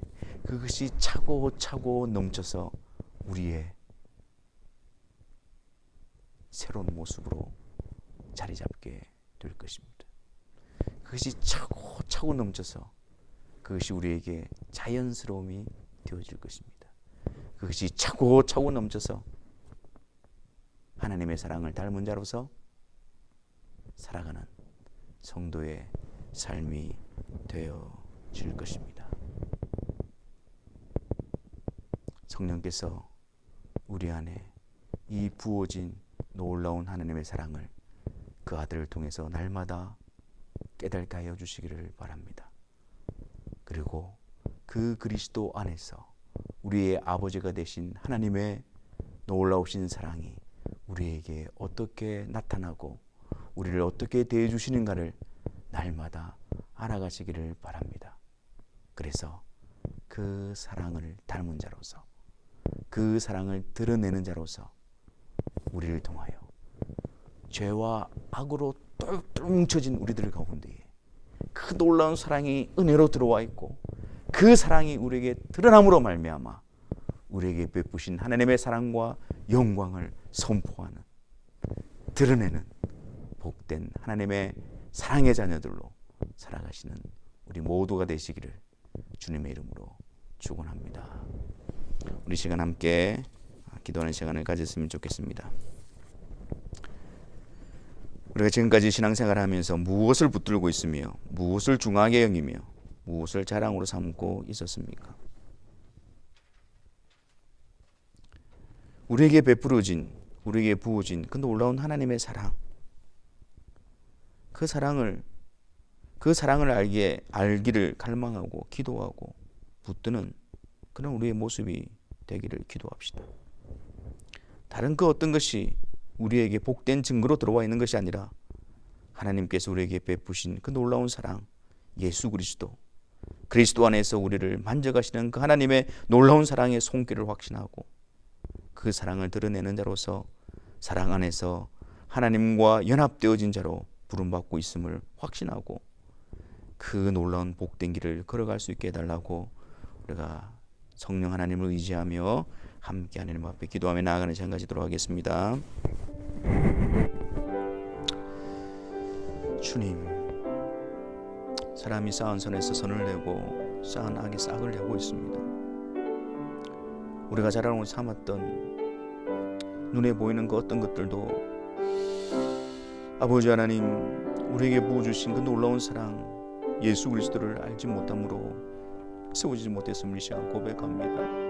그것이 차고차고 넘쳐서 우리의 새로운 모습으로 자리 잡게 될 것입니다. 그것이 차고차고 넘쳐서 그것이 우리에게 자연스러움이 되어질 것입니다. 그것이 차고차고 넘쳐서 하나님의 사랑을 닮은 자로서 살아가는 성도의 삶이 되어질 것입니다. 성령께서 우리 안에 이 부어진 놀라운 하나님의 사랑을 그 아들을 통해서 날마다 깨닫게 하여 주시기를 바랍니다. 그리고 그 그리스도 안에서 우리의 아버지가 되신 하나님의 놀라우신 사랑이 우리에게 어떻게 나타나고 우리를 어떻게 대해 주시는가를 날마다 알아가시기를 바랍니다. 그래서 그 사랑을 닮은 자로서, 그 사랑을 드러내는 자로서 우리를 통하여 죄와 악으로 똘똘 뭉쳐진 우리들 가운데에 그 놀라운 사랑이 은혜로 들어와 있고 그 사랑이 우리에게 드러남으로 말미암아 우리에게 베푸신 하나님의 사랑과 영광을 선포하는, 드러내는 복된 하나님의 사랑의 자녀들로 살아가시는 우리 모두가 되시기를 주님의 이름으로 축원합니다. 우리 시간 함께 기도하는 시간을 가졌으면 좋겠습니다. 우리가 지금까지 신앙생활을 하면서 무엇을 붙들고 있으며 무엇을 중하게 여기며 무엇을 자랑으로 삼고 있었습니까? 우리에게 베풀어진, 우리에게 부어진 그 놀라운 하나님의 사랑, 그 사랑을 알기를 갈망하고 기도하고 붙드는 그런 우리의 모습이 되기를 기도합시다. 다른 그 어떤 것이 우리에게 복된 증거로 들어와 있는 것이 아니라 하나님께서 우리에게 베푸신 그 놀라운 사랑, 예수 그리스도 안에서 우리를 만져가시는 그 하나님의 놀라운 사랑의 손길을 확신하고 그 사랑을 드러내는 자로서 사랑 안에서 하나님과 연합되어진 자로 부름받고 있음을 확신하고 그 놀라운 복된 길을 걸어갈 수 있게 해달라고 우리가 성령 하나님을 의지하며 함께 하나님 앞에 기도하며 나아가는 시간 가지도록 하겠습니다. 주님, 사람이 쌓은 선에서 선을 내고 쌓은 악에 싹을 내고 있습니다. 우리가 자랑으로 삼았던 눈에 보이는 그 어떤 것들도 아버지 하나님, 우리에게 부어주신 그 놀라운 사랑 예수 그리스도를 알지 못함으로 세워지지 못했음을 이 시간 고백합니다.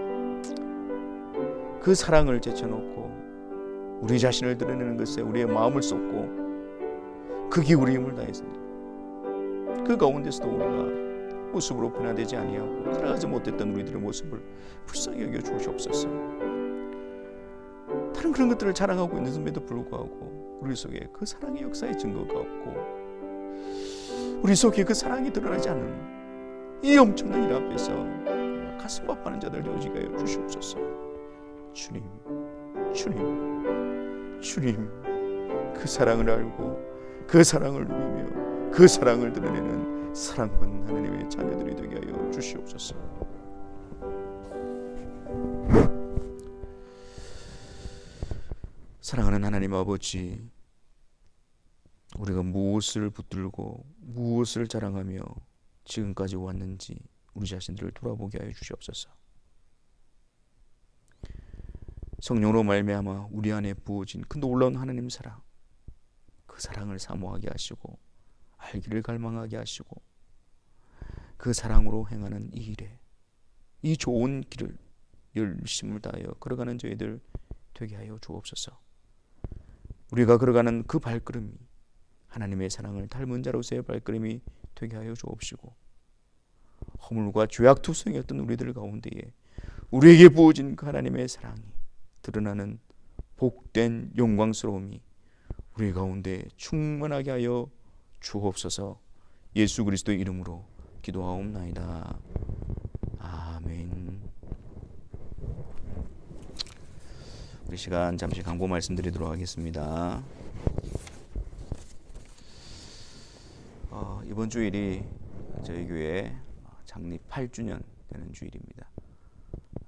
그 사랑을 제쳐놓고 우리 자신을 드러내는 것에 우리의 마음을 쏟고 그 기울이 힘을 다했습니다. 그 가운데서도 우리가 모습으로 변화되지 아니하고 살아가지 못했던 우리들의 모습을 불쌍히 여겨 주시옵소서. 다른 그런 것들을 자랑하고 있는데도 불구하고 우리 속에 그 사랑의 역사의 증거가 없고 우리 속에 그 사랑이 드러나지 않는 이 엄청난 일 앞에서 가슴 아파하는 자들 되어지게 하여 주시옵소서. 주님, 그 사랑을 알고 그 사랑을 누리며 그 사랑을 드러내는 사랑받는 하나님의 자녀들이 되게 하여 주시옵소서. 주시옵소서. 사랑하는 하나님 아버지, 우리가 무엇을 붙들고 무엇을 자랑하며 지금까지 왔는지 우리 자신들을 돌아보게 하여 주시옵소서. 성령으로 말미암아 우리 안에 부어진 그 놀라운 하나님 사랑, 그 사랑을 사모하게 하시고 알기를 갈망하게 하시고 그 사랑으로 행하는 이 일에, 이 좋은 길을 열심을 다하여 걸어가는 저희들 되게 하여 주옵소서. 우리가 걸어가는 그 발걸음이 하나님의 사랑을 닮은 자로서의 발걸음이 되게 하여 주옵시고, 허물과 죄악투성이었던 우리들 가운데에 우리에게 부어진 그 하나님의 사랑이 드러나는 복된 영광스러움이 우리 가운데 충만하게 하여 주옵소서. 예수 그리스도의 이름으로 기도하옵나이다. 아멘. 우리 시간 잠시 강보 말씀드리도록 하겠습니다. 이번 주일이 저희 교회 창립 8주년 되는 주일입니다.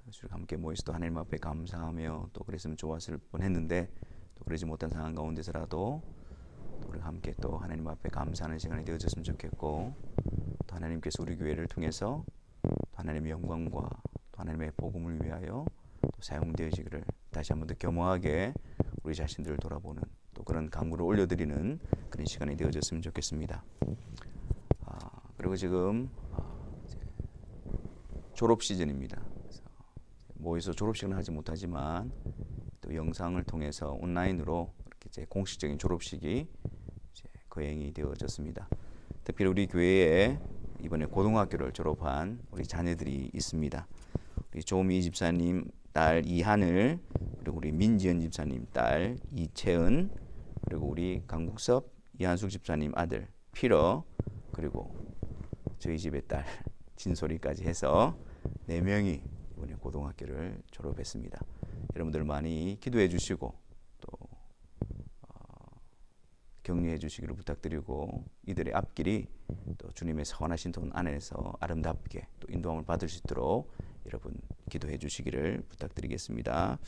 그래서 함께 모여서 또 하나님 앞에 감사하며 또 그랬으면 좋았을 뻔했는데 또 그러지 못한 상황 가운데서라도 또 우리 함께 또 하나님 앞에 감사하는 시간이 되어졌으면 좋겠고, 또 하나님께서 우리 교회를 통해서 또 하나님의 영광과 또 하나님의 복음을 위하여 또 사용되어지기를 다시 한번 더 겸허하게 우리 자신들을 돌아보는 또 그런 간구를 올려드리는 그런 시간이 되어졌으면 좋겠습니다. 그리고 지금 졸업 시즌입니다. 그래서 모여서 졸업식은 하지 못하지만 또 영상을 통해서 온라인으로 이렇게 이제 공식적인 졸업식이 이제 거행이 되어졌습니다. 특별히 우리 교회에 이번에 고등학교를 졸업한 우리 자녀들이 있습니다. 우리 조미 집사님 딸 이하늘, 그리고 우리 민지연 집사님 딸 이채은, 그리고 우리 강국섭 이한숙 집사님 아들 피러, 그리고 저희 집의 딸 진솔이까지 해서 4명이 이번에 고등학교를 졸업했습니다. 여러분들 많이 기도해 주시고 또 격려해 주시기를 부탁드리고, 이들의 앞길이 또 주님의 선하신 돈 안에서 아름답게 또 인도함을 받을 수 있도록 여러분 기도해 주시기를 부탁드리겠습니다.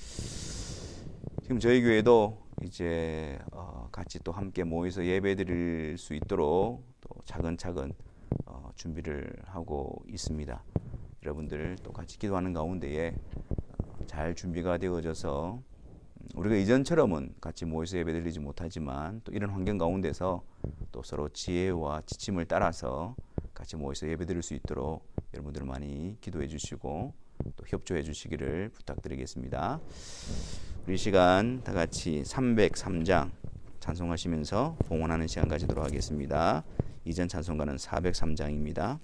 지금 저희 교회도 이제 같이 또 함께 모여서 예배 드릴 수 있도록 또 차근차근 준비를 하고 있습니다. 여러분들 또 같이 기도하는 가운데에 잘 준비가 되어져서 우리가 이전처럼은 같이 모여서 예배 드리지 못하지만 또 이런 환경 가운데서 또 서로 지혜와 지침을 따라서 같이 모여서 예배 드릴 수 있도록 여러분들 많이 기도해 주시고 또 협조해 주시기를 부탁드리겠습니다. 우리 시간 다 같이 303장 찬송하시면서 봉헌하는 시간 가지도록 하겠습니다. 이전 찬송가는 403장입니다.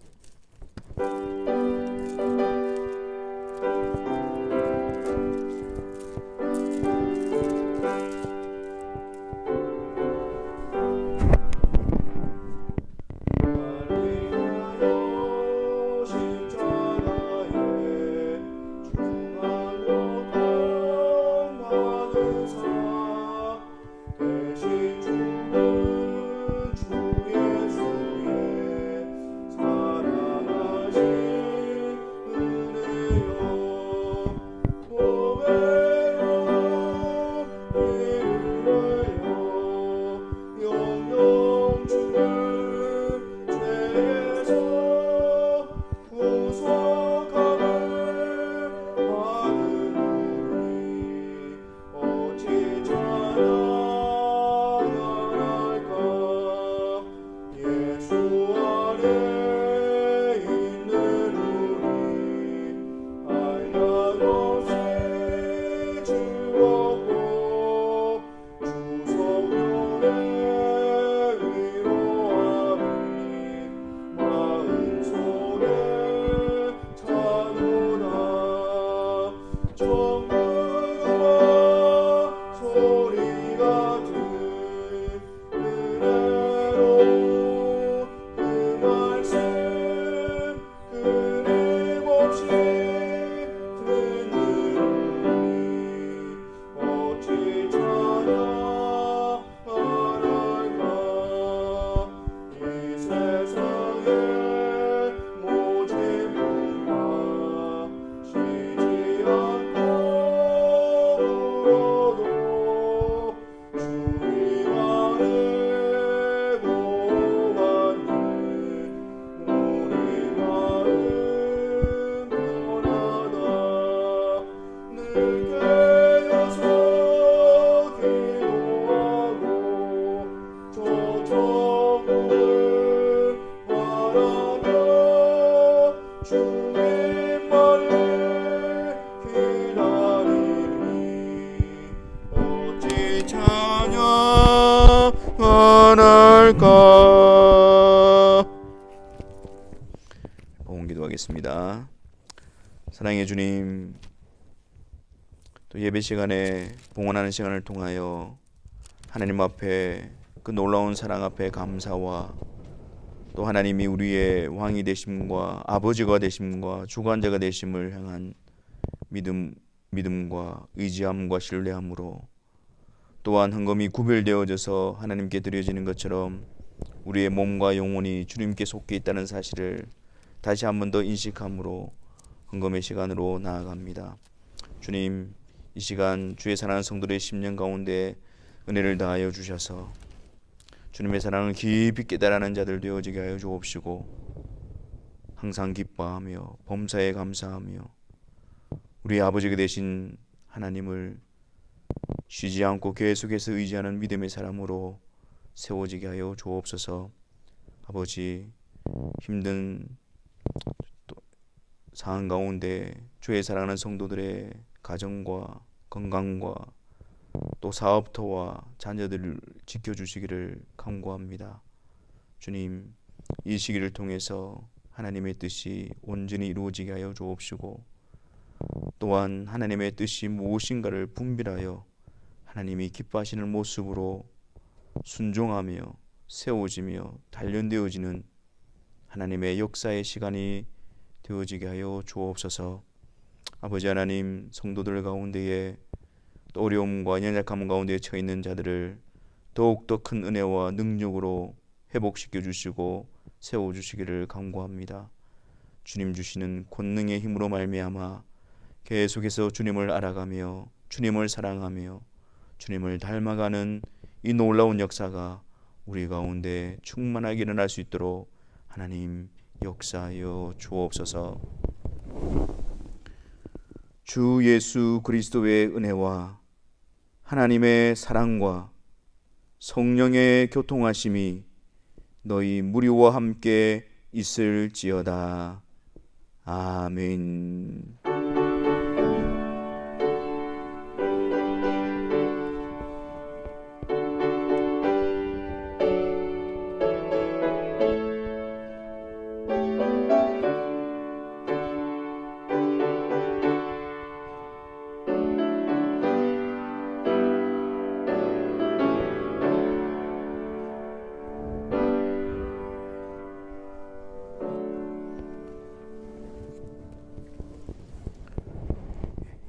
예수 안에 있는 주님만을 기다리니 어찌 찬양 안 할까. 봉헌 기도하겠습니다. 사랑의 주님, 또 예배 시간에 봉헌하는 시간을 통하여 하나님 앞에 그 놀라운 사랑 앞에 감사와 또 하나님이 우리의 왕이 되심과 아버지가 되심과 주관자가 되심을 향한 믿음과 의지함과 신뢰함으로 또한 헌금이 구별되어져서 하나님께 드려지는 것처럼 우리의 몸과 영혼이 주님께 속해 있다는 사실을 다시 한 번 더 인식함으로 헌금의 시간으로 나아갑니다. 주님, 이 시간 주의 사랑하는 성도들의 심령 가운데 은혜를 다하여 주셔서 주님의 사랑을 깊이 깨달아는 자들 되어지게 하여 주옵시고 항상 기뻐하며 범사에 감사하며 우리 아버지가 되신 하나님을 쉬지 않고 계속해서 의지하는 믿음의 사람으로 세워지게 하여 주옵소서. 아버지, 힘든 상황 가운데 주의 사랑하는 성도들의 가정과 건강과 또 사업터와 자녀들을 지켜주시기를 간구합니다. 주님, 이 시기를 통해서 하나님의 뜻이 온전히 이루어지게 하여 주옵시고 또한 하나님의 뜻이 무엇인가를 분별하여 하나님이 기뻐하시는 모습으로 순종하며 세워지며 단련되어지는 하나님의 역사의 시간이 되어지게 하여 주옵소서. 아버지 하나님, 성도들 가운데에 또 어려움과 연약함 가운데 처해 있는 자들을 더욱더 큰 은혜와 능력으로 회복시켜 주시고 세워 주시기를 간구합니다. 주님 주시는 권능의 힘으로 말미암아 계속해서 주님을 알아가며 주님을 사랑하며 주님을 닮아가는 이 놀라운 역사가 우리 가운데 충만하게 일어날 수 있도록 하나님 역사하여 주옵소서. 주 예수 그리스도의 은혜와 하나님의 사랑과 성령의 교통하심이 너희 무리와 함께 있을지어다. 아멘.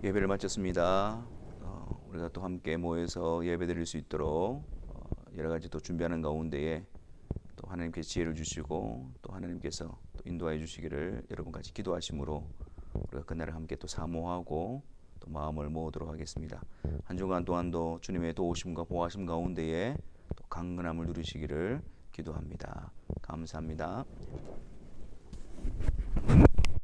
예배를 마쳤습니다. 우리가 또 함께 모여서 예배드릴 수 있도록 여러 가지 또 준비하는 가운데에 또 하나님께서 지혜를 주시고 또 하나님께서 또 인도하여 주시기를 여러분 같이 기도하심으로 우리가 그날을 함께 또 사모하고 또 마음을 모으도록 하겠습니다. 한 주간 동안도 주님의 도우심과 보호하심 가운데에 또 강건함을 누리시기를 기도합니다. 감사합니다.